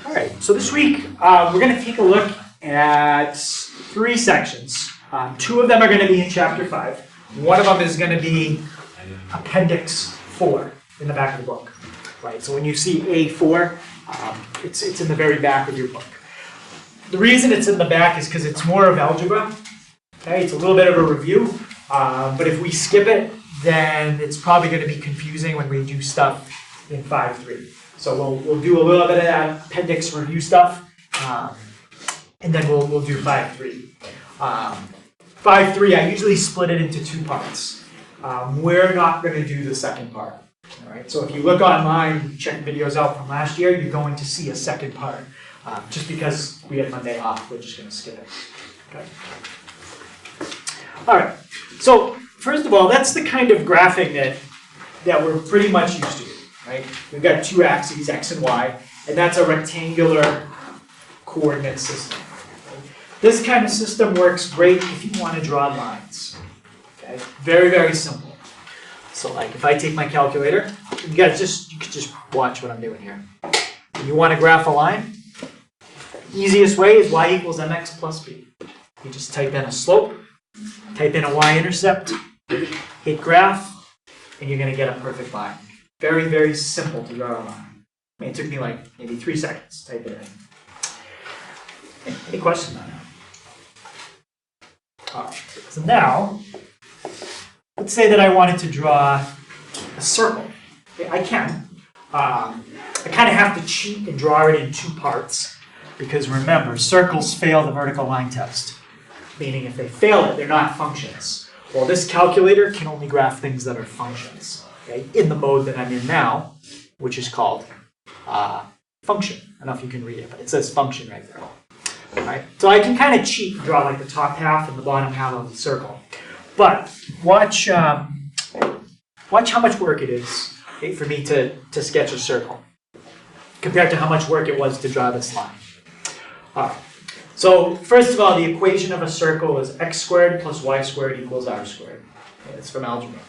All right, so this week we're going to take a look at 3 sections. 2 of them are going to be in Chapter 5. One of them is going to be Appendix 4 in the back of the book. Right, so when you see A4, it's in the very back of your book. The reason it's in the back is because it's more of algebra. Okay, it's a little bit of a review, but if we skip it, then it's probably going to be confusing when we do stuff in 5.3. So we'll do a little bit of that appendix review stuff, and then we'll do 5.3. 5.3, I usually split it into 2 parts. We're not going to do the second part. All right, so if you look online, check videos out from last year, you're going to see a second part. Just because we had Monday off, we're just going to skip it. Okay. All right, so first of all, that's the kind of graphing that we're pretty much used to, right? We've got 2 axes, x and y, and that's a rectangular coordinate system. Okay? This kind of system works great if you want to draw lines. Okay, very, very simple. So like if I take my calculator, you could just watch what I'm doing here. When you want to graph a line, the easiest way is y equals mx plus b. You just type in a slope, type in a y-intercept, hit graph, and you're going to get a perfect line. Very, very simple to draw a line. I mean, it took me like maybe 3 seconds to type it in. Any questions on that? All right. So now, let's say that I wanted to draw a circle. Okay, I can. I kind of have to cheat and draw it in 2 parts because remember, circles fail the vertical line test. Meaning if they fail it, they're not functions. Well, this calculator can only graph things that are functions, okay, in the mode that I'm in now, which is called function. I don't know if you can read it, but it says function right there. All right, so I can kind of cheat and draw like the top half and the bottom half of the circle. But watch how much work it is, okay, for me to sketch a circle compared to how much work it was to draw this line. All right. So first of all, the equation of a circle is x squared plus y squared equals r squared. Okay, it's from algebra.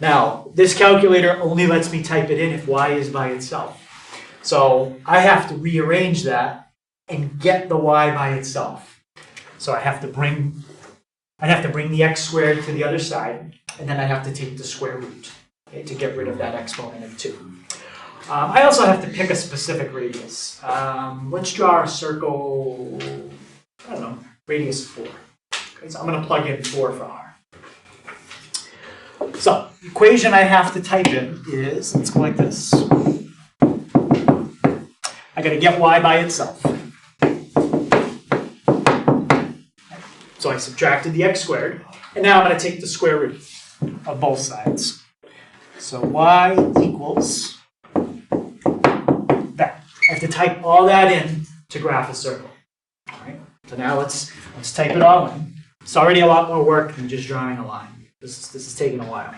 Now, this calculator only lets me type it in if y is by itself. So I have to rearrange that and get the y by itself. So I have to bring the x squared to the other side, and then I have to take the square root, okay, to get rid of that exponent of 2. I also have to pick a specific radius. Let's draw a circle, I don't know, radius 4. Okay, so I'm going to plug in 4 for r. So, the equation I have to type in is, let's go like this. I got to get y by itself. So I subtracted the x squared, and now I'm going to take the square root of both sides. So y equals that. I have to type all that in to graph a circle. All right. So now let's type it all in. It's already a lot more work than just drawing a line. This is taking a while.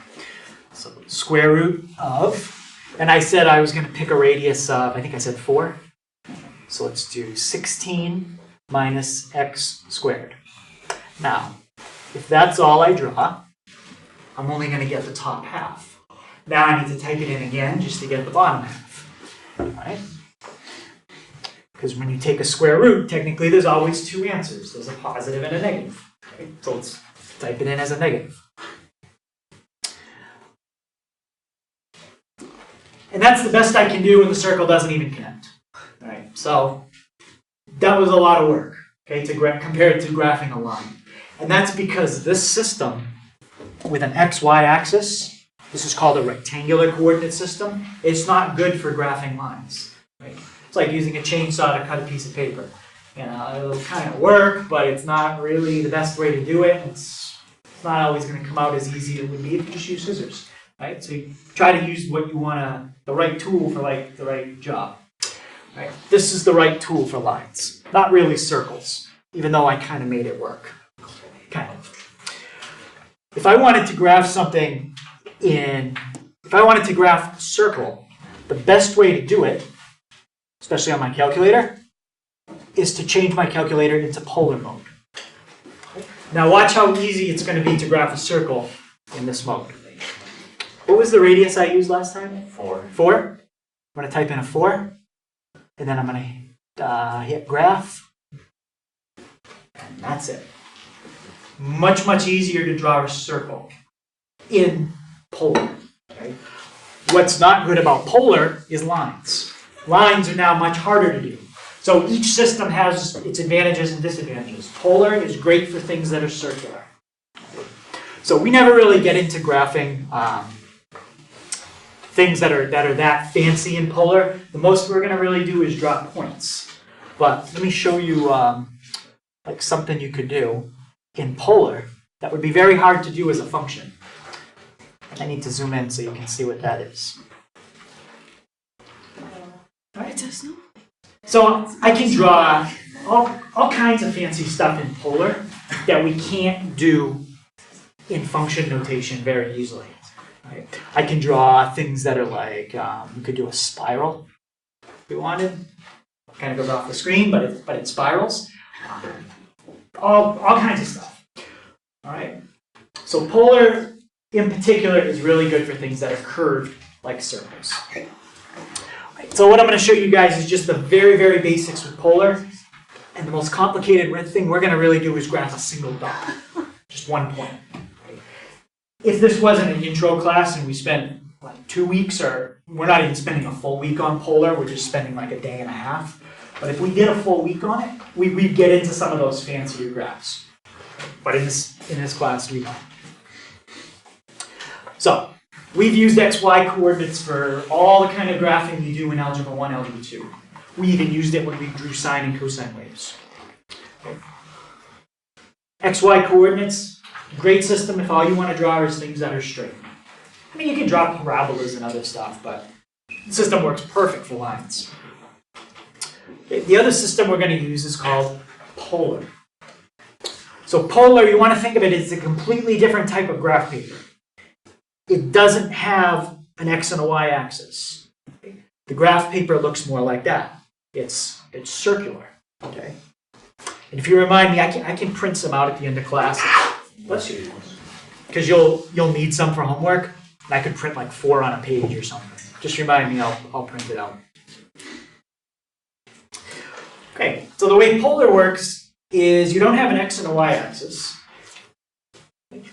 So square root of, and I said I was going to pick a radius of, I think I said 4. So let's do 16 minus x squared. Now, if that's all I draw, I'm only going to get the top half. Now I need to type it in again just to get the bottom half. All right? Because when you take a square root, technically there's always 2 answers. There's a positive and a negative. Okay? So let's type it in as a negative. And that's the best I can do when the circle doesn't even connect. All right? So that was a lot of work, okay, compared to graphing a line. And that's because this system with an xy axis, this is called a rectangular coordinate system, it's not good for graphing lines. Right? It's like using a chainsaw to cut a piece of paper. You know, it'll kind of work, but it's not really the best way to do it. It's not always going to come out as easy as it would be if you just use scissors. Right? So you try to use what you want the right tool for like the right job. Right? This is the right tool for lines, not really circles, even though I kind of made it work. Kind of. If I wanted to graph something if I wanted to graph a circle, the best way to do it, especially on my calculator, is to change my calculator into polar mode. Now watch how easy it's going to be to graph a circle in this mode. What was the radius I used last time? 4. 4? I'm going to type in a 4. and then I'm going to hit graph, and that's it. Much, much easier to draw a circle in polar. Okay? What's not good about polar is lines. Lines are now much harder to do. So each system has its advantages and disadvantages. Polar is great for things that are circular. So we never really get into graphing things that are that fancy in polar. The most we're going to really do is draw points. But let me show you like something you could do in polar that would be very hard to do as a function. I need to zoom in so you can see what that is. Right. So I can draw all kinds of fancy stuff in polar that we can't do in function notation very easily. Right? I can draw things that are like, we could do a spiral if we wanted. Kind of goes off the screen, but it spirals. All kinds of stuff. All right. So polar, in particular, is really good for things that are curved like circles. Right. So what I'm going to show you guys is just the very, very basics with polar. And the most complicated thing we're going to really do is graph a single dot. Just one point. If this wasn't an intro class and we spent like 2 weeks, or we're not even spending a full week on polar, we're just spending like a day and a half. But if we did a full week on it, we'd get into some of those fancier graphs. But in this class, we don't. So we've used XY coordinates for all the kind of graphing we do in Algebra 1, Algebra 2. We even used it when we drew sine and cosine waves. Okay. XY coordinates, great system if all you want to draw is things that are straight. I mean, you can draw parabolas and other stuff, but the system works perfect for lines. Okay. The other system we're going to use is called polar. So polar, you want to think of it as a completely different type of graph paper. It doesn't have an x and a y axis. The graph paper looks more like that. It's circular. Okay. And if you remind me, I can print some out at the end of class. Bless you. Because you'll need some for homework. And I could print like 4 on a page or something. Just remind me, I'll print it out. Okay, so the way polar works is you don't have an x and a y axis.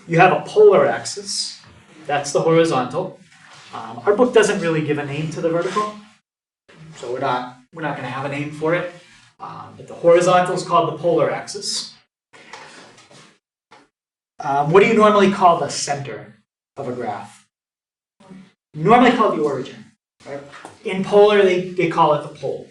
You have a polar axis. That's the horizontal. Our book doesn't really give a name to the vertical, so we're not going to have a name for it. But the horizontal is called the polar axis. What do you normally call the center of a graph? You normally call it the origin. Right? In polar, they call it the pole.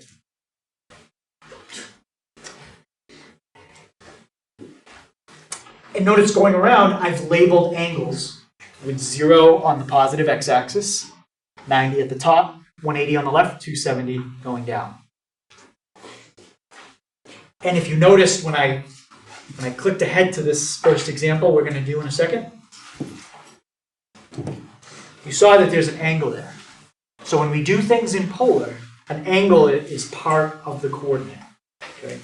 And notice going around, I've labeled angles with 0 on the positive x-axis, 90 at the top, 180 on the left, 270 going down. And if you noticed when I clicked ahead to this first example we're going to do in a second, you saw that there's an angle there. So when we do things in polar, an angle is part of the coordinate. Okay?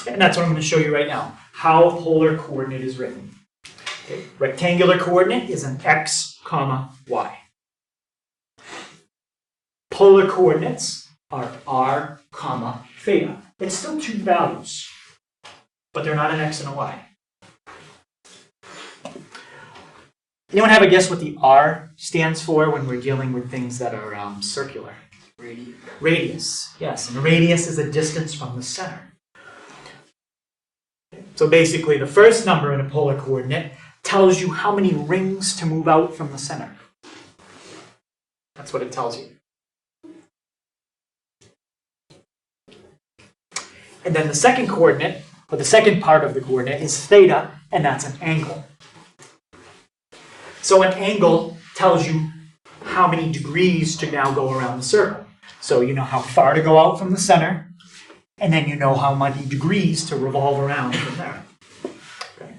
And that's what I'm going to show you right now, how a polar coordinate is written. Okay. Rectangular coordinate is an x, comma, y. Polar coordinates are r, comma, theta. It's still 2 values, but they're not an x and a y. Anyone have a guess what the r stands for when we're dealing with things that are circular? Radius. Radius, yes. And radius is a distance from the center. So basically, the first number in a polar coordinate tells you how many rings to move out from the center. That's what it tells you. And then the second coordinate, or the second part of the coordinate, is theta, and that's an angle. So an angle tells you how many degrees to now go around the circle. So you know how far to go out from the center, and then you know how many degrees to revolve around from there. Okay.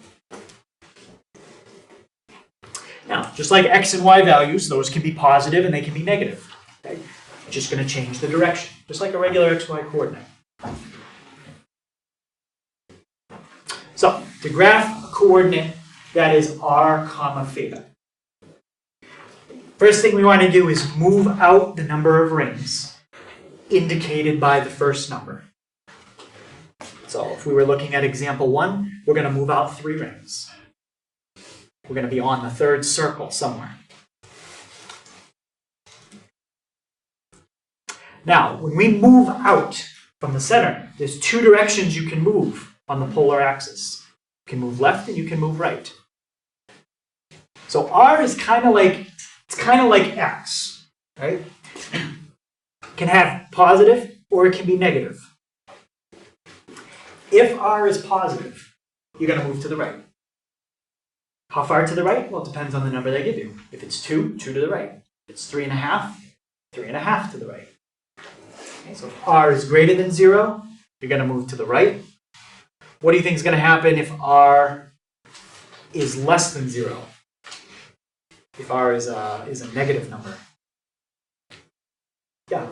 Now, just like x and y values, those can be positive and they can be negative. Okay? You're just going to change the direction, just like a regular xy coordinate. So, to graph a coordinate that is r, comma, theta. First thing we want to do is move out the number of rings indicated by the first number. So if we were looking at example 1, we're going to move out 3 rings. We're going to be on the 3rd circle somewhere. Now, when we move out from the center, there's 2 directions you can move on the polar axis. You can move left and you can move right. So R is kind of like X, right? It can have positive or it can be negative. If R is positive, you're going to move to the right. How far to the right? Well, it depends on the number they give you. If it's 2, 2 to the right. If it's 3.5, 3.5 to the right. Okay, so if R is greater than 0, you're going to move to the right. What do you think is going to happen if R is less than 0? If R is a negative number? Yeah,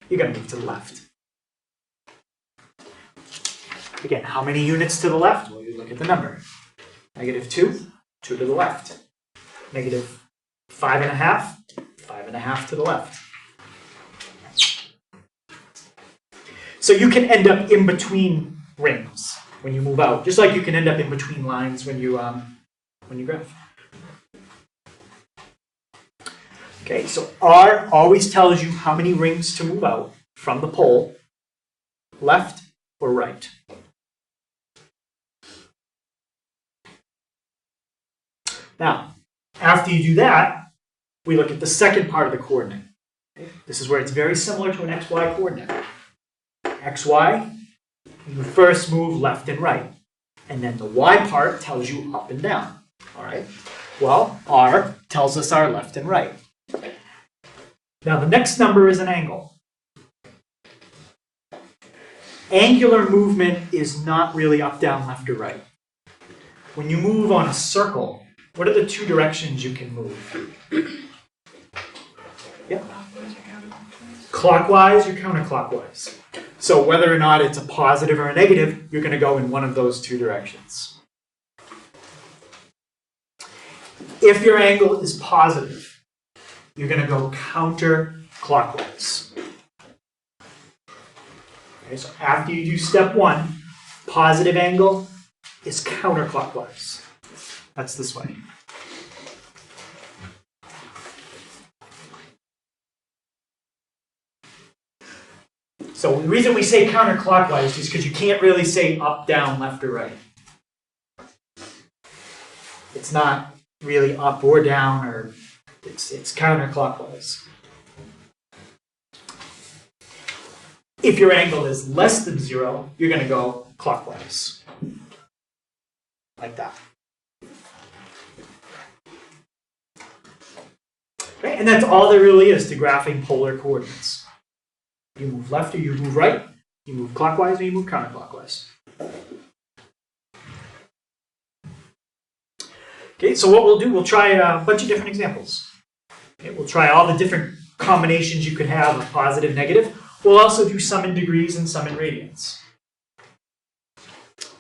you're going to move to the left. Again, how many units to the left? Well, you look at the number. -2, 2 to the left. -5.5, 5.5 to the left. So you can end up in between rings when you move out, just like you can end up in between lines when you graph. Okay, so R always tells you how many rings to move out from the pole, left or right. Now, after you do that, we look at the second part of the coordinate. Okay? This is where it's very similar to an XY coordinate. XY, you first move left and right. And then the Y part tells you up and down. All right? Well, R tells us our left and right. Now, the next number is an angle. Angular movement is not really up, down, left, or right. When you move on a circle, what are the 2 directions you can move? Yeah. Clockwise or counterclockwise. So whether or not it's a positive or a negative, you're going to go in one of those 2 directions. If your angle is positive, you're going to go counterclockwise. Okay, so after you do step 1, positive angle is counterclockwise. That's this way. So the reason we say counterclockwise is because you can't really say up, down, left, or right. It's not really up or down, or it's counterclockwise. If your angle is less than 0, you're going to go clockwise. Like that. Okay, and that's all there really is to graphing polar coordinates. You move left or you move right, you move clockwise or you move counterclockwise. Okay, so what we'll do, we'll try a bunch of different examples. Okay, we'll try all the different combinations you could have of positive, negative. We'll also do some in degrees and some in radians.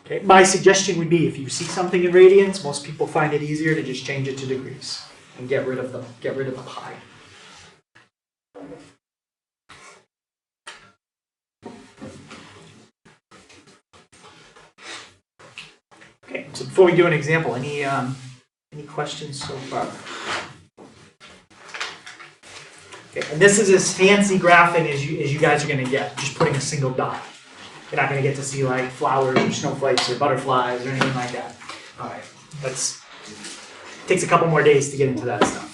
Okay, my suggestion would be if you see something in radians, most people find it easier to just change it to degrees and get rid of the pi. Okay, so before we do an example, any questions so far? Okay, and this is as fancy graphing as you guys are going to get, just putting a single dot. You're not going to get to see like flowers or snowflakes or butterflies or anything like that. All right, takes a couple more days to get into that stuff.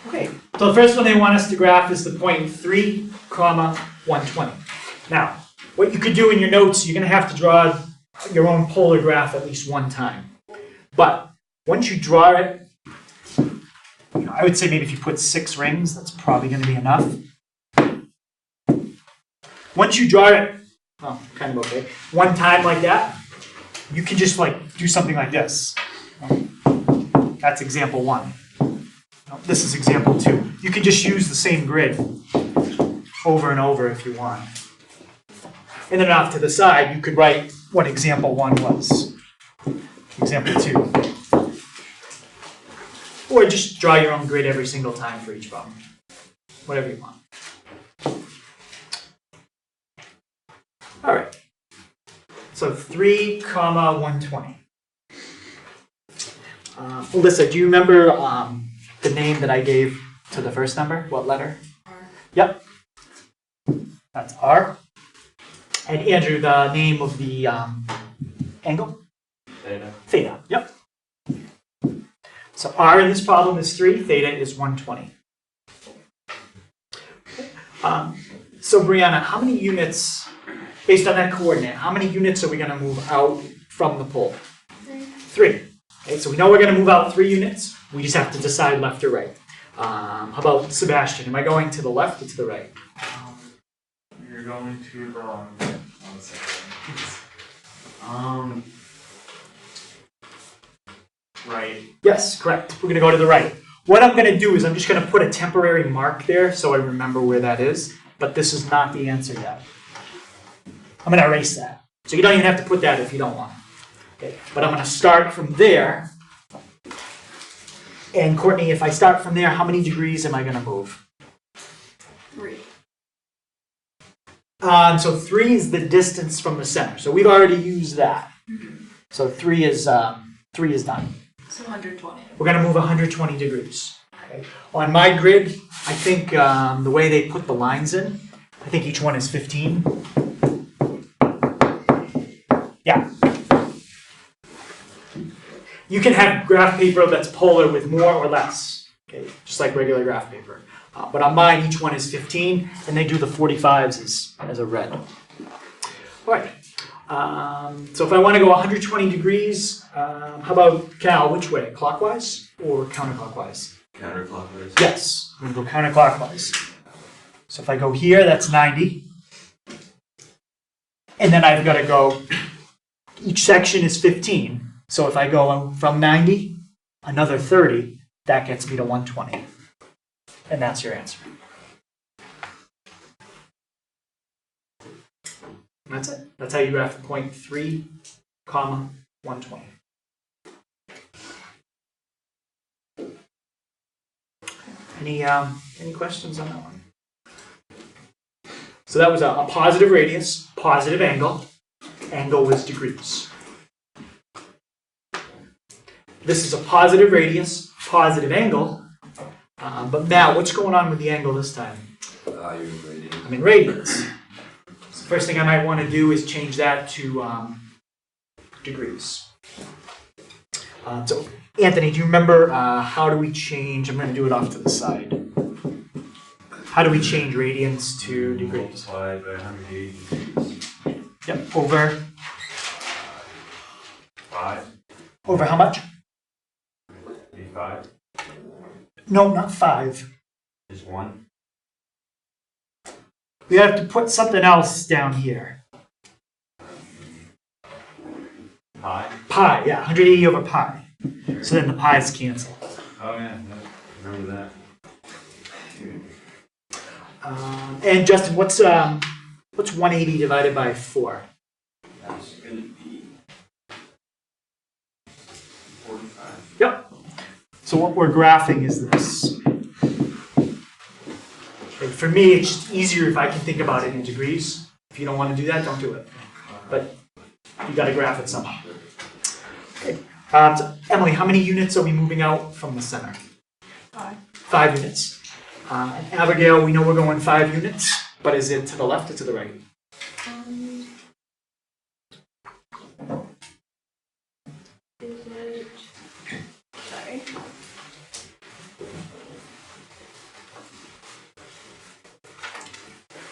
Okay, so the first one they want us to graph is the point 3, 120. Now, what you could do in your notes, you're going to have to draw your own polar graph at least one time. But once you draw it, I would say maybe if you put 6 rings, that's probably going to be enough. Once you draw it, well, kind of okay, one time like that, you can just like do something like this. That's example 1. This is example 2. You can just use the same grid over and over if you want. And then off to the side, you could write what example 1 was. Example 2. Or just draw your own grid every single time for each problem. Whatever you want. All right. So 3, 120. Alyssa, do you remember the name that I gave to the first number? What letter? R. Yep. That's R. And Andrew, the name of the angle? Theta. Theta. Yep. So R in this problem is 3. Theta is 120. So Brianna, how many units, based on that coordinate, how many units are we going to move out from the pole? 3. Okay, so we know we're going to move out 3 units. We just have to decide left or right. How about Sebastian? Am I going to the left or to the right? You're going to the one second. Right. Yes, correct. We're going to go to the right. What I'm going to do is I'm just going to put a temporary mark there so I remember where that is. But this is not the answer yet. I'm going to erase that. So you don't even have to put that if you don't want. Okay. But I'm going to start from there. And Courtney, if I start from there, how many degrees am I going to move? 3. So 3 is the distance from the center. So we've already used that. So 3 is done. So 120. We're going to move 120 degrees. Okay. On my grid, I think the way they put the lines in, I think each one is 15. Yeah. You can have graph paper that's polar with more or less, okay, just like regular graph paper. But on mine, each one is 15, and they do the 45s as a red. All right. So if I want to go 120 degrees, how about Cal, which way? Clockwise or counterclockwise? Counterclockwise. Yes, I'm going to go counterclockwise. So if I go here, that's 90. And then I've got to go, each section is 15. So if I go from 90, another 30, that gets me to 120. And that's your answer. And that's it. That's how you graph the point 3, 120. Any questions on that one? So that was a positive radius, positive angle. Angle was degrees. This is a positive radius, positive angle. But Matt, what's going on with the angle this time? You're in radians. I'm in radians. So the first thing I might want to do is change that to degrees. So Anthony, do you remember how do we change? I'm going to do it off to the side. How do we change radians to degrees? Multiply by 180 degrees. Yep, over 5. over how much? 85. No, not 5. Is 1. We have to put something else down here. Pi. Pi, yeah, 180 over pi. So then the pi's cancel. Oh yeah, remember that. And Justin, what's 180 divided by 4? That's going to be 45. Yep. So what we're graphing is this. Okay, for me, it's just easier if I can think about it in degrees. If you don't want to do that, don't do it. But you got to graph it somehow. Okay. So Emily, how many units are we moving out from the center? 5. 5 units. And Abigail, we know we're going 5 units, but is it to the left or to the right? Is it? Sorry.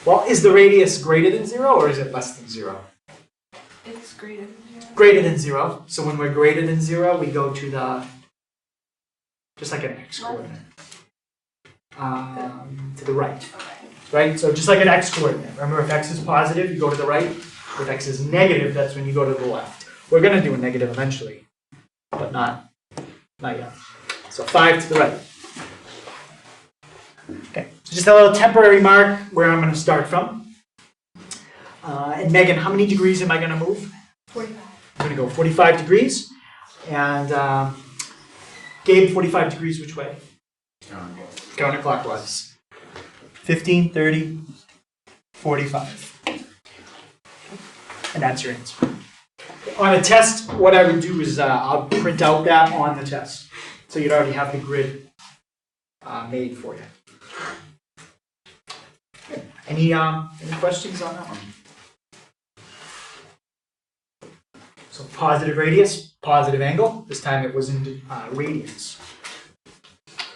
Well, is the radius greater than 0 or is it less than 0? It's greater than 0. Greater than 0. So when we're greater than 0, we go to the, just like an x coordinate. To the right. Okay. Right? So just like an x coordinate. Remember, if x is positive, you go to the right. If x is negative, that's when you go to the left. We're going to do a negative eventually, but not yet. So 5 to the right. Okay, so just a little temporary mark where I'm going to start from. And Megan, how many degrees am I going to move? 45. I'm going to go 45 degrees. And Gabe, 45 degrees which way? Counterclockwise. 15, 30, 45. And that's your answer. On a test, what I would do is I'll print out that on the test. So you'd already have the grid made for you. Any questions on that one? So positive radius, positive angle. This time it was in radians.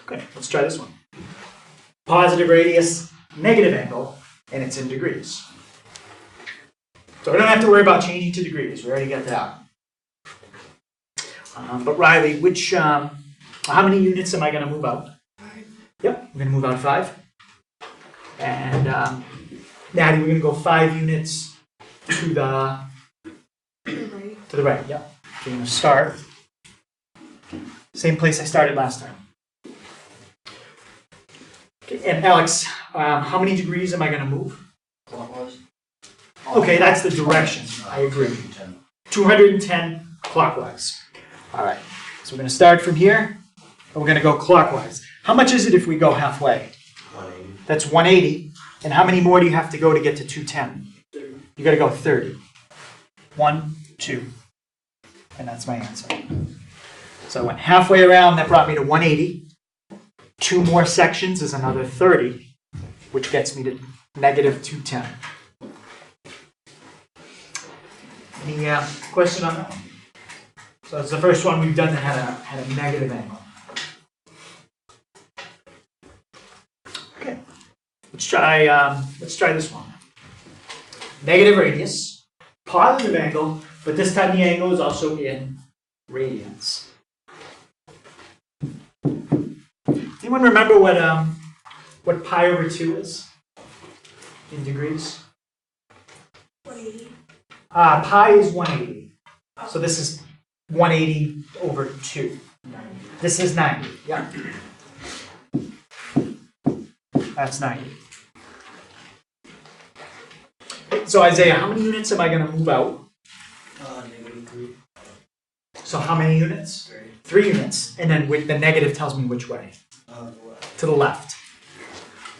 Okay, let's try this one. Positive radius, negative angle, and it's in degrees. So we don't have to worry about changing to degrees. We already got that. But Riley, how many units am I going to move out? 5. Yep, we're going to move out 5. And Natty, we're going to go 5 units to the right. Yep. So we're going to start same place I started last time. Okay, and Alex, how many degrees am I going to move? Clockwise? Okay, that's the direction. I agree. 210 clockwise. All right. So we're going to start from here, and we're going to go clockwise. How much is it if we go halfway? 180. That's 180. And how many more do you have to go to get to 210? 30. You got to go 30. 1, 2. And that's my answer. So I went halfway around. That brought me to 180. 2 more sections is another 30, which gets me to negative 210. Any question on that one? So that's the first one we've done that had a negative angle. Okay, let's try this one. Negative radius, positive angle, but this time the angle is also in radians. Anyone remember what pi over 2 is in degrees? 180. Pi is 180. So this is 180 over 2. This is 90. Yeah. That's 90. So Isaiah, how many units am I going to move out? -3. So how many units? 3 units. And then the negative tells me which way. To the left.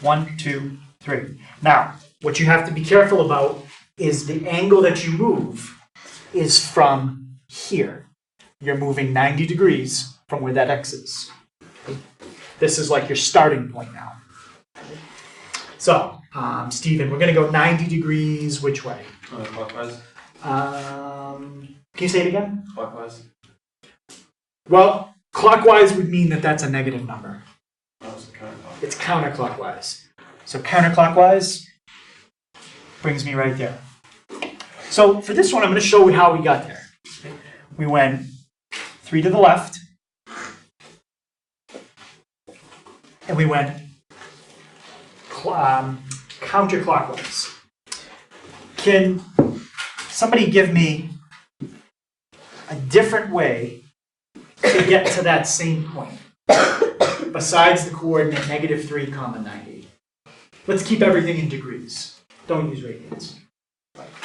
1, 2, 3. Now, what you have to be careful about is the angle that you move is from here. You're moving 90 degrees from where that X is. This is like your starting point now. So, Stephen, we're going to go 90 degrees which way? Clockwise? Can you say it again? Clockwise? Well, clockwise would mean that that's a negative number. Oh, it's counterclockwise. It's counterclockwise. So counterclockwise brings me right there. So for this one, I'm going to show you how we got there. We went 3 to the left, and we went counterclockwise. Can somebody give me a different way to get to that same point besides the coordinate -3, 90? Let's keep everything in degrees. Don't use radians.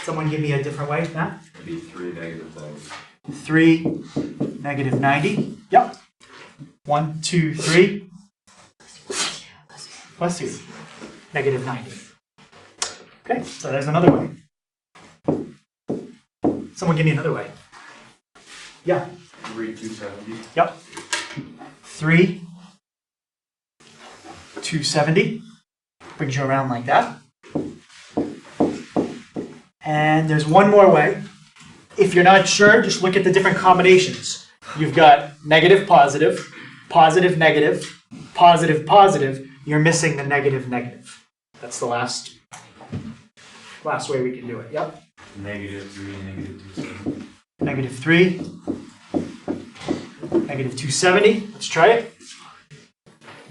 Someone give me a different way, Matt? It'd be 3 negative things. 3, -90. Yep. 1, 2, 3. Plus 2. -90. Okay, so there's another way. Someone give me another way. Yeah. 3, 270. Yep. 3, 270. Brings you around like that. And there's one more way. If you're not sure, just look at the different combinations. You've got negative, positive, positive, negative, positive, positive. You're missing the negative, negative. That's the last way we can do it. Yep. -3, -270. -3, -270. Let's try it.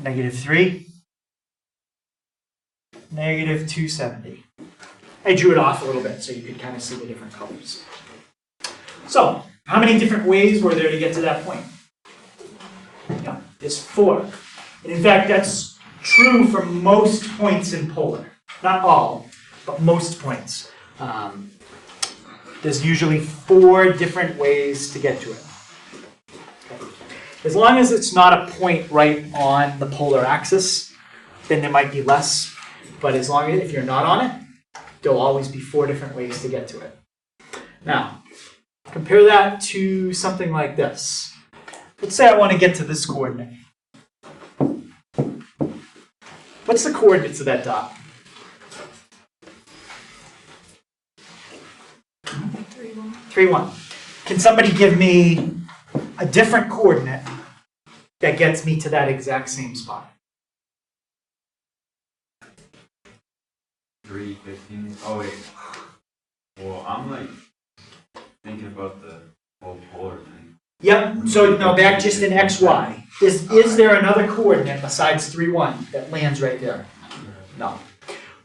-3, -270. I drew it off a little bit so you could kind of see the different colors. So, how many different ways were there to get to that point? Yeah, there's 4. And in fact, that's true for most points in polar. Not all, but most points. There's usually 4 different ways to get to it. Okay. As long as it's not a point right on the polar axis, then there might be less. But as long as if you're not on it, there'll always be 4 different ways to get to it. Now, compare that to something like this. Let's say I want to get to this coordinate. What's the coordinates of that dot? 3, 1. Can somebody give me a different coordinate that gets me to that exact same spot? 3, 15. Oh wait. Well, I'm like thinking about the whole polar thing. Yep, so no, back just in XY. Is there another coordinate besides 3, 1 that lands right there? No.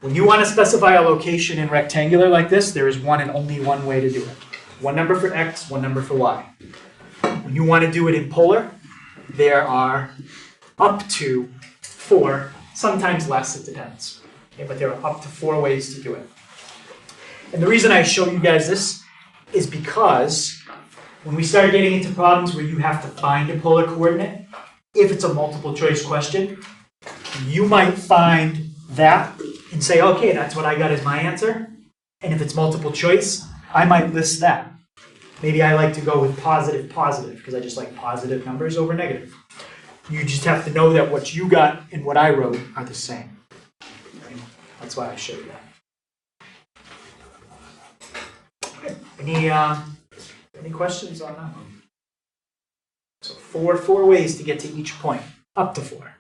When you want to specify a location in rectangular like this, there is one and only one way to do it. One number for X, one number for Y. When you want to do it in polar, there are up to 4, sometimes less, it depends. Okay, but there are up to 4 ways to do it. And the reason I show you guys this is because when we start getting into problems where you have to find a polar coordinate, if it's a multiple choice question, you might find that and say, okay, that's what I got as my answer. And if it's multiple choice, I might list that. Maybe I like to go with positive, positive, because I just like positive numbers over negative. You just have to know that what you got and what I wrote are the same. That's why I showed you that. Any questions on that one? So four ways to get to each point, up to 4.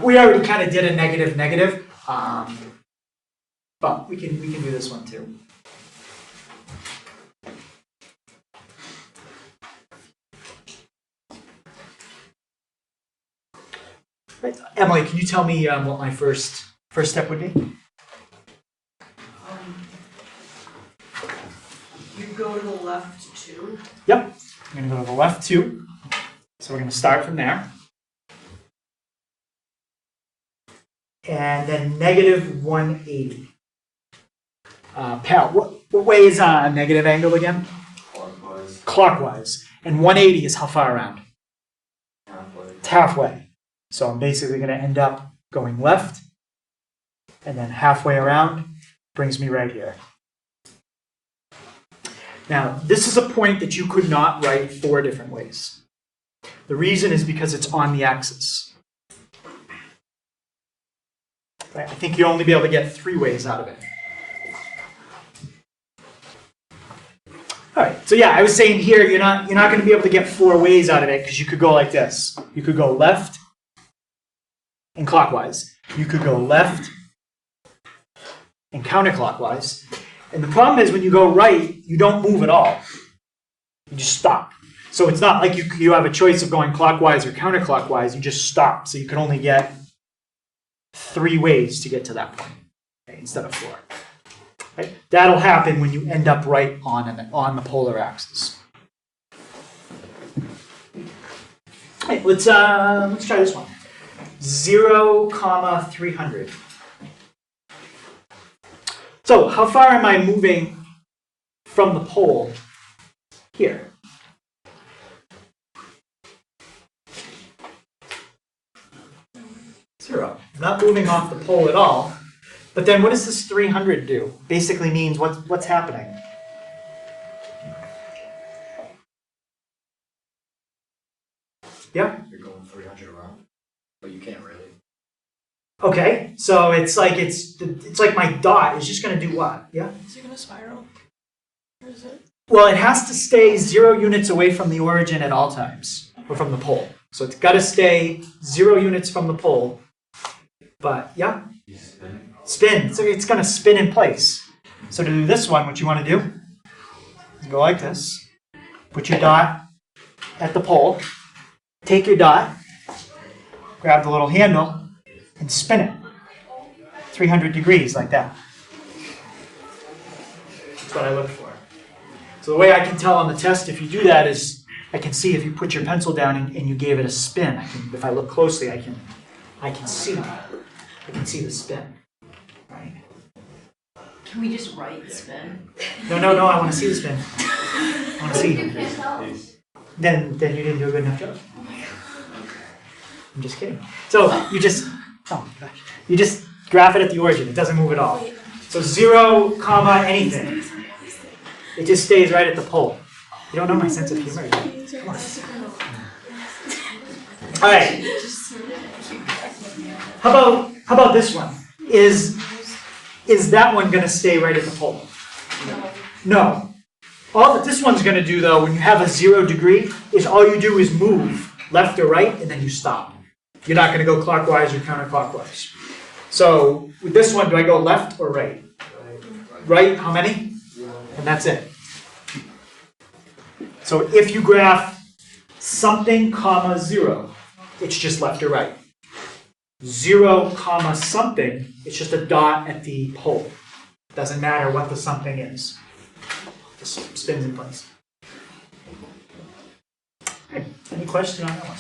We already kind of did a negative, but we can do this one too. Right. Emily, can you tell me what my first step would be? You go to the left 2. Yep, I'm going to go to the left 2. So we're going to start from there. And then negative 180. Pal, what way is a negative angle again? Clockwise. Clockwise. And 180 is how far around? Halfway. It's halfway. So I'm basically going to end up going left, and then halfway around brings me right here. Now, this is a point that you could not write 4 different ways. The reason is because it's on the axis. I think you'll only be able to get 3 ways out of it. All right, so yeah, I was saying here, you're not going to be able to get 4 ways out of it because you could go like this. You could go left and clockwise. You could go left and counterclockwise. And the problem is when you go right, you don't move at all. You just stop. So it's not like you have a choice of going clockwise or counterclockwise. You just stop. So you can only get 3 ways to get to that point, okay, instead of 4. Right? That'll happen when you end up right on the polar axis. Okay, let's try this one. 0, 300. So how far am I moving from the pole here? Zero. I'm not moving off the pole at all. But then what does this 300 do? Basically means what's happening? Yeah? You're going 300 around, but you can't really. Okay, so it's like my dot is just going to do what? Yeah? Is it going to spiral? Or is it? Well, it has to stay 0 units away from the origin at all times, or from the pole. So it's got to stay 0 units from the pole. But yeah, spin. So it's going to spin in place. So to do this one, what you want to do is go like this. Put your dot at the pole. Take your dot, grab the little handle, and spin it 300 degrees like that. That's what I look for. So the way I can tell on the test if you do that is I can see if you put your pencil down and you gave it a spin. If I look closely, I can see the spin. Right? Can we just write spin? No, I want to see the spin. I want to see. Then you didn't do a good enough job. I'm just kidding. So you just, oh gosh, you just graph it at the origin. It doesn't move at all. So 0, comma, anything. It just stays right at the pole. You don't know my sense of humor. Come on. All right. How about this one? Is that one going to stay right at the pole? No. All that this one's going to do, though, when you have a 0 degree, is all you do is move left or right, and then you stop. You're not going to go clockwise or counterclockwise. So with this one, do I go left or right? Right, how many? And that's it. So if you graph something, comma, 0, it's just left or right. 0, comma, something, it's just a dot at the pole. Doesn't matter what the something is. Just spins in place. Okay. Any question on that one?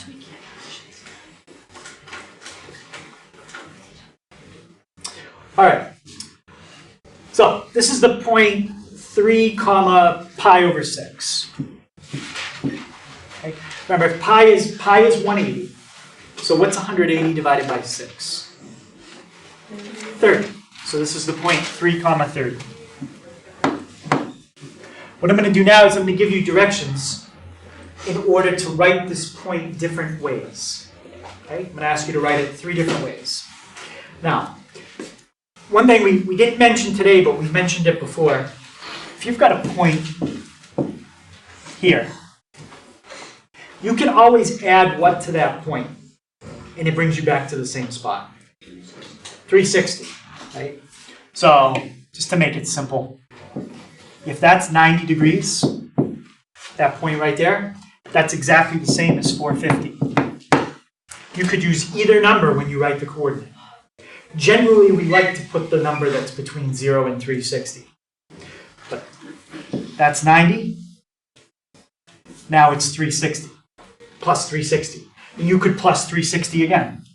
All right. So this is the point 3, comma, pi over 6. Okay. Remember, if pi is 180. So what's 180 divided by 6? 30. So this is the point 3, comma, 30. What I'm going to do now is I'm going to give you directions in order to write this point different ways. Okay? I'm going to ask you to write it 3 different ways. Now, one thing we didn't mention today, but we mentioned it before. If you've got a point here, you can always add what to that point, and it brings you back to the same spot. 360, right? So, just to make it simple, if that's 90 degrees, that point right there, that's exactly the same as 450. You could use either number when you write the coordinate. Generally, we like to put the number that's between 0 and 360. But that's 90. Now it's 360. Plus 360. And you could plus 360 again.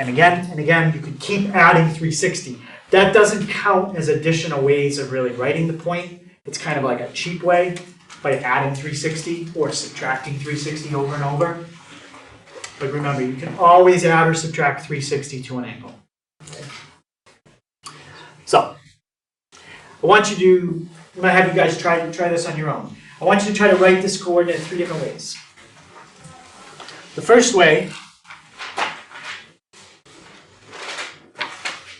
And again, and again, you could keep adding 360. That doesn't count as additional ways of really writing the point. It's kind of like a cheap way by adding 360 or subtracting 360 over and over. But remember, you can always add or subtract 360 to an angle. Okay. So, I want you to, I'm going to have you guys try this on your own. I want you to try to write this coordinate 3 different ways. The first way,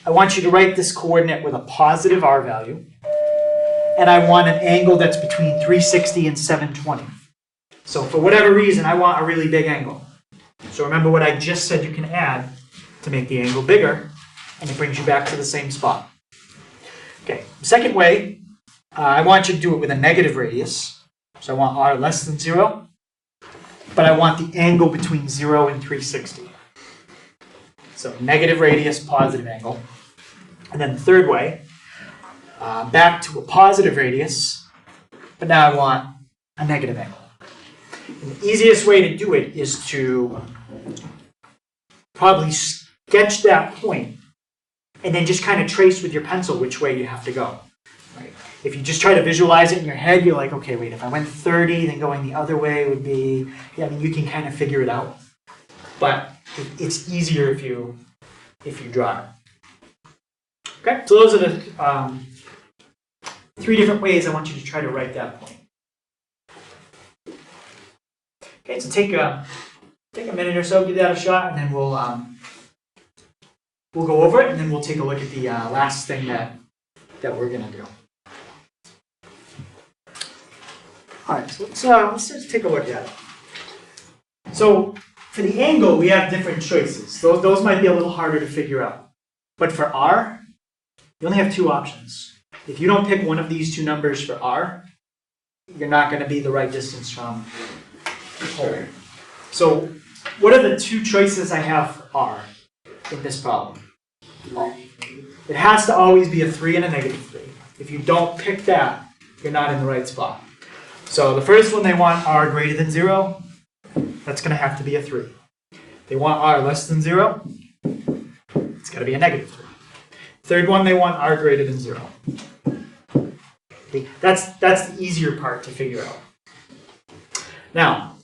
I want you to write this coordinate with a positive r value, and I want an angle that's between 360 and 720. So for whatever reason, I want a really big angle. So remember what I just said you can add to make the angle bigger, and it brings you back to the same spot. Okay, the second way, I want you to do it with a negative radius. So I want r less than 0, but I want the angle between 0 and 360. So negative radius, positive angle. And then the third way, back to a positive radius, but now I want a negative angle. And the easiest way to do it is to probably sketch that point and then just kind of trace with your pencil which way you have to go. Right? If you just try to visualize it in your head, you're like, okay, wait, if I went 30, then going the other way would be, yeah, I mean, you can kind of figure it out. But it's easier if you draw it. Okay, so those are the 3 different ways I want you to try to write that point. Okay, so take a minute or so, give that a shot, and then we'll go over it, and then we'll take a look at the last thing that we're gonna do. All right, so let's just take a look at it. So for the angle, we have different choices. Those might be a little harder to figure out. But for r, you only have 2 options. If you don't pick one of these 2 numbers for r, you're not going to be the right distance from the pole. So what are the 2 choices I have for r in this problem? Well, it has to always be a 3 and a negative 3. If you don't pick that, you're not in the right spot. So the first one, they want r greater than 0. That's going to have to be a 3. They want r less than 0. It's got to be a negative 3. Third one, they want r greater than 0. Okay, that's the easier part to figure out. Now,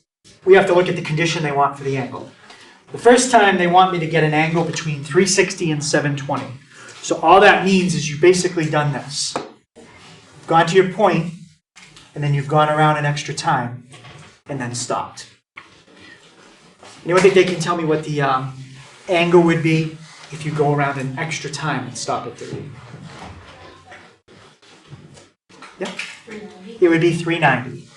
we have to look at the condition they want for the angle. The first time they want me to get an angle between 360 and 720. So all that means is you've basically done this. You've gone to your point, and then you've gone around an extra time, and then stopped. Anyone think they can tell me what the angle would be if you go around an extra time and stop at 30? Yeah? 390. It would be 390.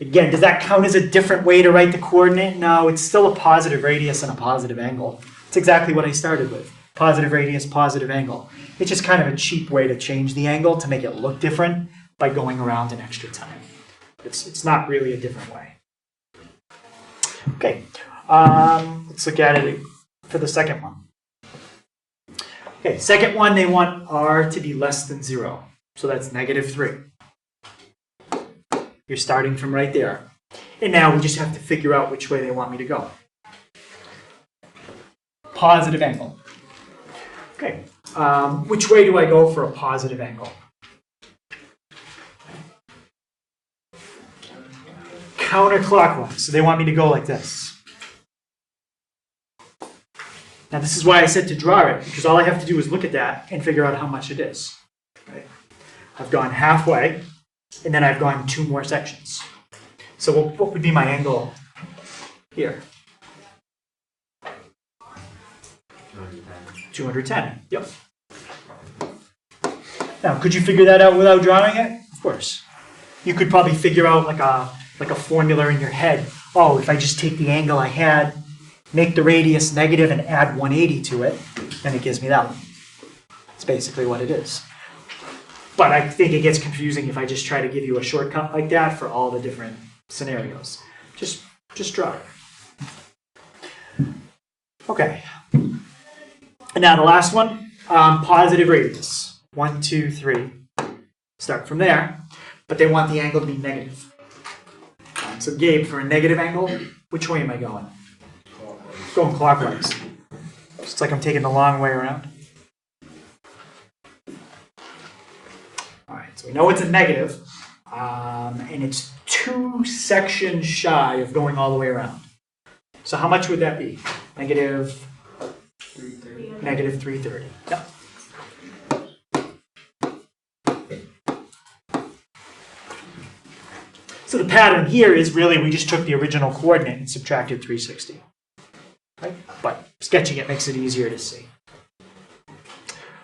Again, does that count as a different way to write the coordinate? No, it's still a positive radius and a positive angle. It's exactly what I started with. Positive radius, positive angle. It's just kind of a cheap way to change the angle to make it look different by going around an extra time. It's not really a different way. Okay, let's look at it for the second one. Okay, second one, they want r to be less than 0. So that's -3. You're starting from right there. And now we just have to figure out which way they want me to go. Positive angle. Okay, which way do I go for a positive angle? Counterclockwise. So they want me to go like this. Now this is why I said to draw it, because all I have to do is look at that and figure out how much it is. Right? I've gone halfway, and then I've gone 2 more sections. So what would be my angle here? 210. Yep. Now, could you figure that out without drawing it? Of course. You could probably figure out like a formula in your head. Oh, if I just take the angle I had, make the radius negative and add 180 to it, then it gives me that one. That's basically what it is. But I think it gets confusing if I just try to give you a shortcut like that for all the different scenarios. Just draw it. Okay. And now the last one, positive radius. 1, 2, 3. Start from there. But they want the angle to be negative. So Gabe, for a negative angle, which way am I going? Going clockwise. It's like I'm taking the long way around. All right, so we know it's a negative, and it's 2 sections shy of going all the way around. So how much would that be? Negative 330. Yep. So the pattern here is really we just took the original coordinate and subtracted 360. Right? But sketching it makes it easier to see.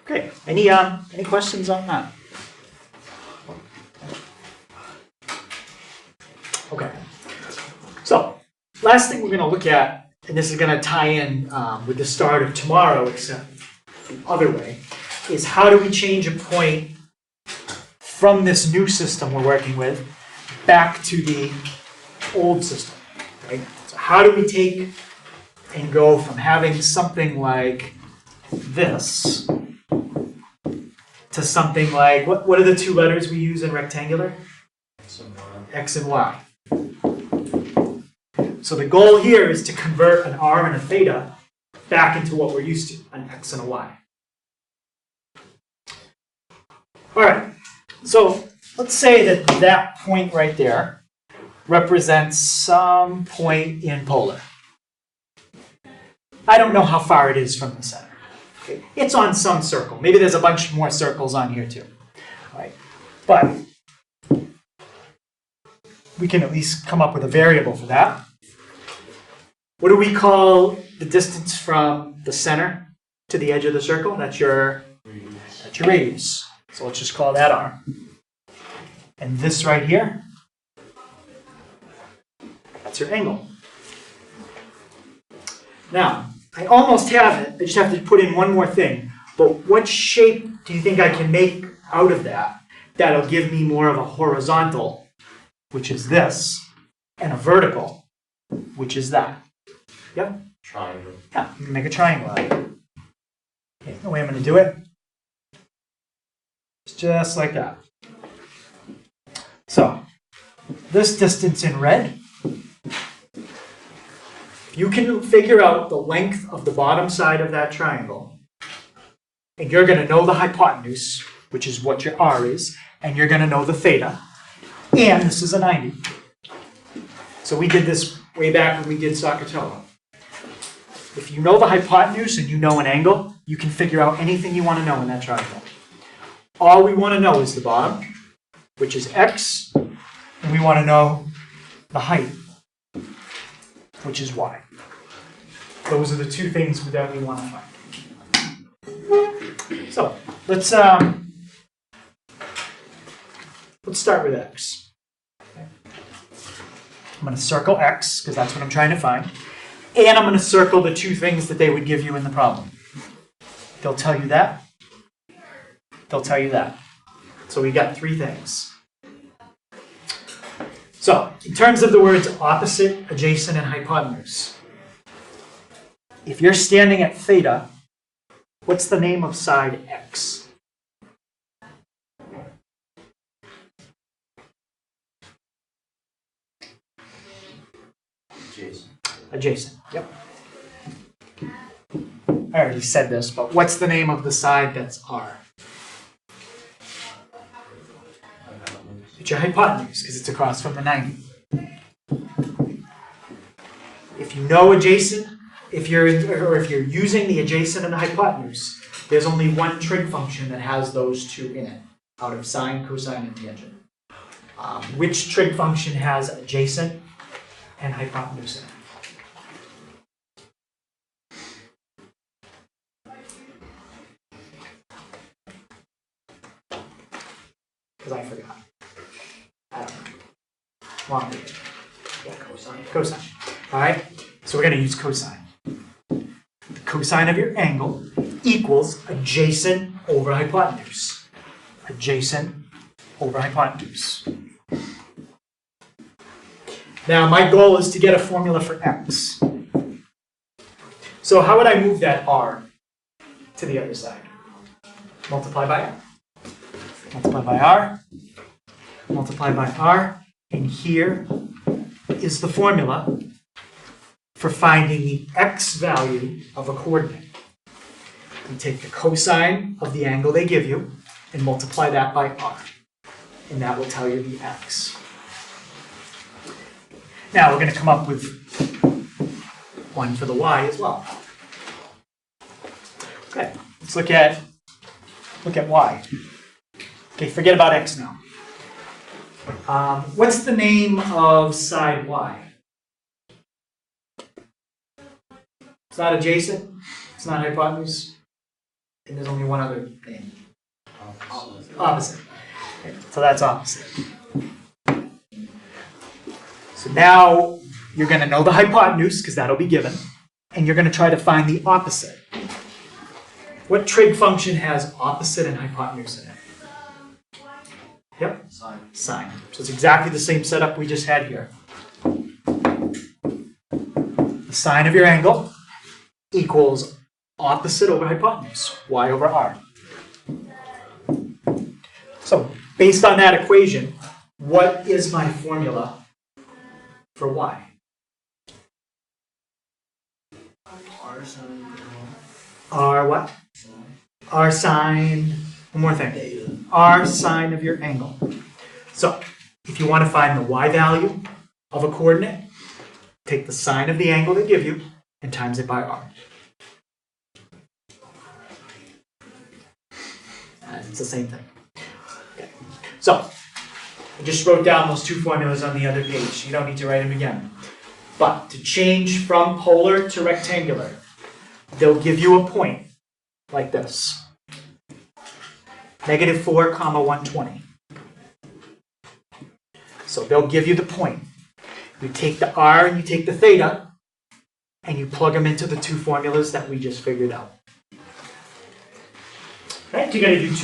Okay, any questions on that? Okay, so last thing we're going to look at, and this is going to tie in with the start of tomorrow, except the other way, is how do we change a point from this new system we're working with back to the old system, right? So how do we take and go from having something like this to something like, what are the 2 letters we use in rectangular? X and Y. So the goal here is to convert an R and a theta back into what we're used to, an X and a Y. All right, so let's say that that point right there represents some point in polar. I don't know how far it is from the center. Okay. It's on some circle. Maybe there's a bunch more circles on here too. All right. But we can at least come up with a variable for that. What do we call the distance from the center to the edge of the circle? That's your radius. So let's just call that R. And this right here, that's your angle. Now, I almost have it. I just have to put in one more thing. But what shape do you think I can make out of that that'll give me more of a horizontal, which is this, and a vertical, which is that? Yep. Triangle. Yeah, you can make a triangle out of it. Okay, the way I'm going to do it is just like that. So, this distance in red you can figure out the length of the bottom side of that triangle, and you're going to know the hypotenuse, which is what your r is, and you're going to know the theta, and this is a 90. So we did this way back when we did Sakatello. If you know the hypotenuse and you know an angle, you can figure out anything you want to know in that triangle. All we want to know is the bottom, which is x, and we want to know the height, which is y. Those are the two things that we want to find. So let's start with x. Okay. I'm going to circle x because that's what I'm trying to find, and I'm going to circle the two things that they would give you in the problem. They'll tell you that. They'll tell you that. So we got three things. So in terms of the words opposite, adjacent, and hypotenuse, if you're standing at theta, what's the name of side x? Adjacent. Adjacent, yep. I already said this, but what's the name of the side that's r? It's your hypotenuse, because it's across from the 90. If you know adjacent, if you're using the adjacent and the hypotenuse, there's only one trig function that has those two in it, out of sine, cosine, and tangent. Which trig function has adjacent and hypotenuse in it? Because I forgot. I don't know. Wrong with it. Yeah, cosine. Cosine. All right? So we're going to use cosine. The cosine of your angle equals adjacent over hypotenuse. Adjacent over hypotenuse. Now, my goal is to get a formula for x. So how would I move that r to the other side? Multiply by r. Multiply by r. Multiply by r. And here is the formula for finding the x value of a coordinate. You take the cosine of the angle they give you and multiply that by r. And that will tell you the x. Now we're going to come up with one for the y as well. Okay, let's look at y. Okay, forget about x now. What's the name of side y? It's not adjacent, it's not hypotenuse, and there's only one other name. Opposite. Okay, so that's opposite. So now you're going to know the hypotenuse, because that'll be given, and you're going to try to find the opposite. What trig function has opposite and hypotenuse in it? Yep. Sine. Sine. So it's exactly the same setup we just had here. The sine of your angle equals opposite over hypotenuse, y over r. So based on that equation, what is my formula for y? R sine. R what? R sine, one more thing. R sine of your angle. So if you want to find the y value of a coordinate, take the sine of the angle they give you and times it by r. And it's the same thing. Okay. So I just wrote down those two formulas on the other page. You don't need to write them again. But to change from polar to rectangular, they'll give you a point like this. -4, 120. So they'll give you the point. You take the r and you take the theta, and you plug them into the two formulas that we just figured out. Right? You're going to do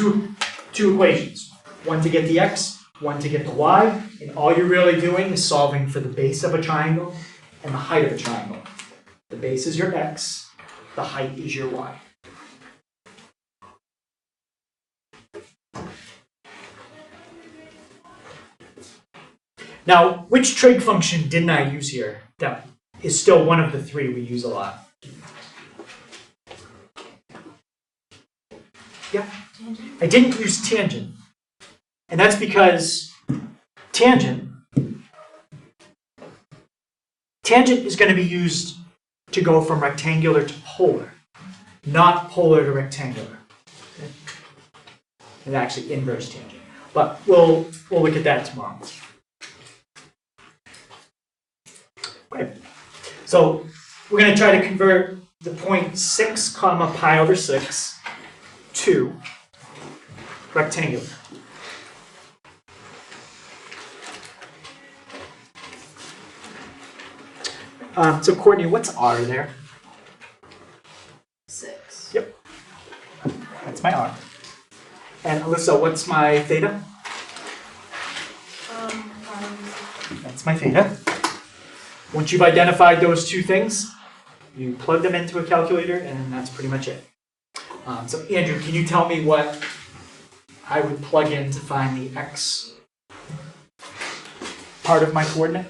two equations. One to get the x, one to get the y, and all you're really doing is solving for the base of a triangle and the height of a triangle. The base is your x, the height is your y. Now, which trig function didn't I use here that is still one of the three we use a lot. Yeah. I didn't use tangent. And that's because tangent is going to be used to go from rectangular to polar, not polar to rectangular. Okay? And actually inverse tangent. But we'll look at that tomorrow. Okay. So we're going to try to convert the point 6 comma pi over 6 to rectangular. So Courtney, what's R there? 6. Yep. That's my R. And Alyssa, what's my theta? That's my theta. Once you've identified those two things, you plug them into a calculator, and that's pretty much it. So Andrew, can you tell me what I would plug in to find the x part of my coordinate?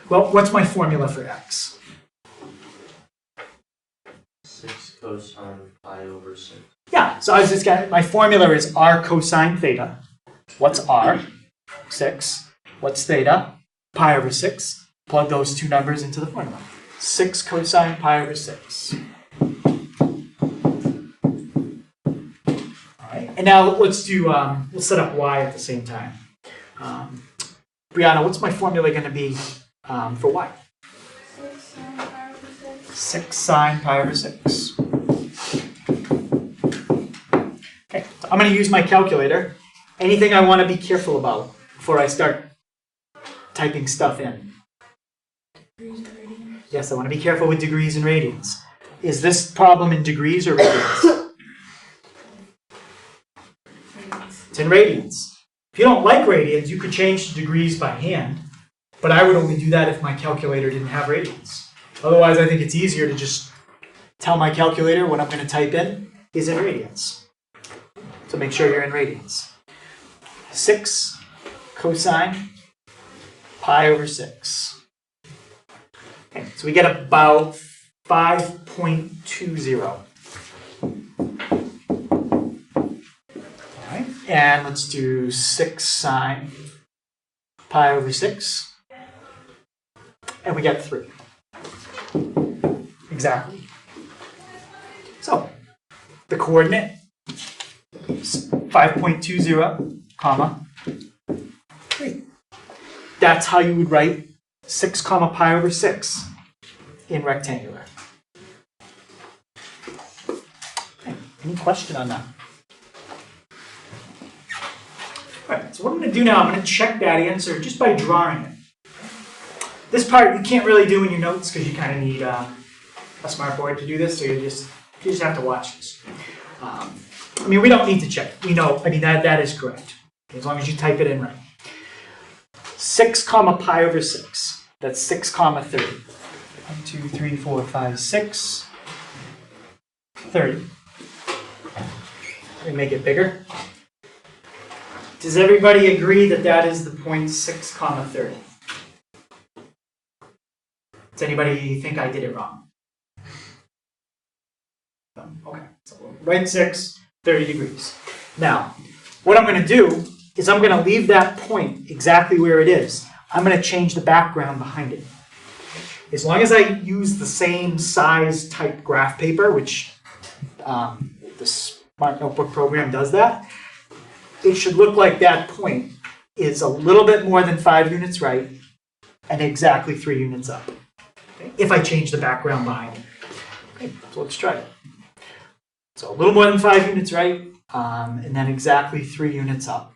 Well, what's my formula for x? 6 cosine pi over 6. Yeah, so I was just getting, my formula is r cosine theta. What's r? 6. What's theta? Pi over 6. Plug those two numbers into the formula. 6 cosine pi over 6. Alright, and now let's do, we'll set up y at the same time. Brianna, what's my formula going to be for y? 6 sine pi over 6. Okay, so I'm going to use my calculator. Anything I want to be careful about before I start typing stuff in? Yes, I want to be careful with degrees and radians. Is this problem in degrees or radians? It's in radians. If you don't like radians, you could change to degrees by hand, but I would only do that if my calculator didn't have radians. Otherwise, I think it's easier to just tell my calculator what I'm going to type in is in radians. So make sure you're in radians. 6 cosine pi over 6. Okay, so we get about 5.20. All right, and let's do 6 sine pi over 6. And we get 3. Exactly. So, the coordinate is 5.20, comma 3. That's how you would write 6 comma pi over 6 in rectangular. Okay, any question on that? All right, so what I'm going to do now, I'm going to check that answer just by drawing it. This part you can't really do in your notes because you kind of need a smart board to do this, so you just have to watch this. I mean, we don't need to check. We know, I mean, that is correct, as long as you type it in right. 6 comma pi over 6. That's 6 comma 30. 1, 2, 3, 4, 5, 6. 30. Let me make it bigger. Does everybody agree that that is the point 6 comma 30? Does anybody think I did it wrong? No? Okay, so we'll write 6, 30 degrees. Now, what I'm going to do is I'm going to leave that point exactly where it is. I'm going to change the background behind it. As long as I use the same size type graph paper, which the Smart Notebook program does that, it should look like that point is a little bit more than 5 units right and exactly 3 units up. Okay? If I change the background behind it. Okay, so let's try it. So a little more than 5 units right, and then exactly 3 units up.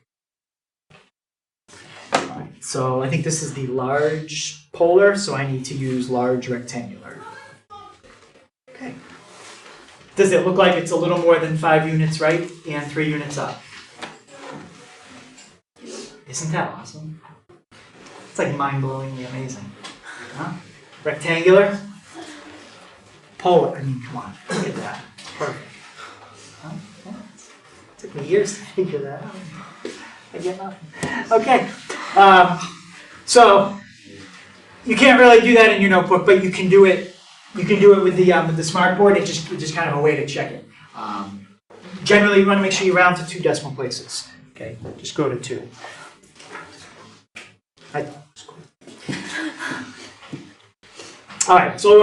All right, so I think this is the large polar, so I need to use large rectangular. Okay. Does it look like it's a little more than 5 units right and 3 units up? Isn't that awesome? It's like mind-blowingly amazing. Huh? Rectangular? polar. I mean, come on, look at that. Perfect. Huh? Yeah. Took me years to figure that out. I get nothing. Okay. So you can't really do that in your notebook, but you can do it. You can do it with the smart board. It's just kind of a way to check it. Generally, you want to make sure you round to 2 decimal places. Okay, just go to 2. All right, so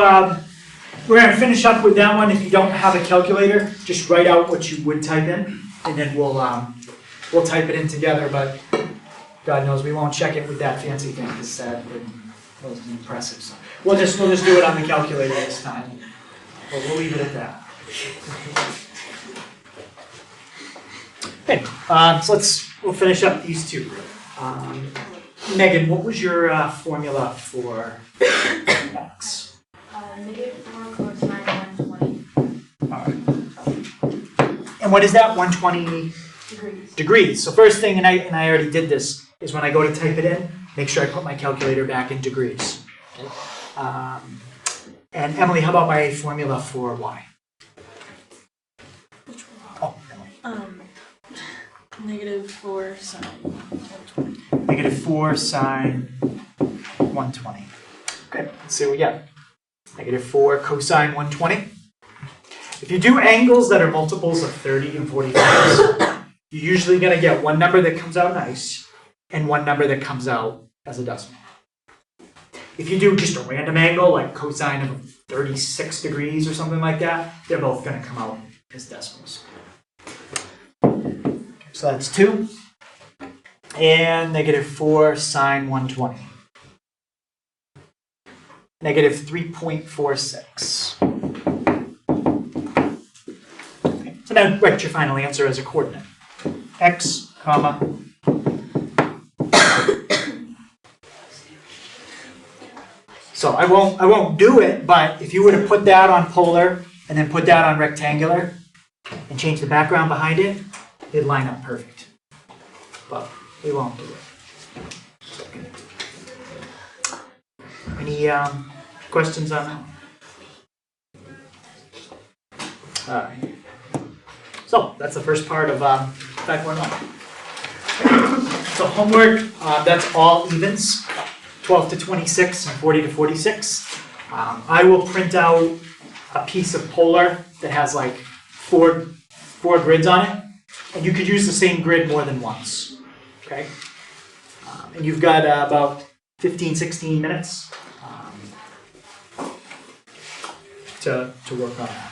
we're going to finish up with that one. If you don't have a calculator, just write out what you would type in, and then we'll type it in together. But God knows we won't check it with that fancy thing because that wasn't impressive. So we'll just do it on the calculator this time. We'll leave it at that. Okay, so we'll finish up these 2. Megan, what was your formula for x? -4 cosine 120 All right. And what is that? 120 degrees. degrees. So first thing, and I already did this, is when I go to type it in, make sure I put my calculator back in degrees. Okay. And Emily, how about my formula for y? Oh, Emily. -4 sine 120. -4 sine 120. Okay, let's see what we get. -4 cosine 120. If you do angles that are multiples of 30 and 45, you're usually going to get one number that comes out nice and one number that comes out as a decimal. If you do just a random angle, like cosine of 36 degrees or something like that, they're both going to come out as decimals. So that's 2. And -4 sine 120. -3.46. Okay. So now write your final answer as a coordinate. X, comma. So I won't do it, but if you were to put that on polar and then put that on rectangular and change the background behind it, it'd line up perfect. But we won't do it. Any questions on that? All right. So that's the first part of Fact 101. So homework, that's all evens, 12 to 26 and 40 to 46. I will print out a piece of polar that has like four grids on it, and you could use the same grid more than once. Okay? And you've got about 15, 16 minutes to work on that.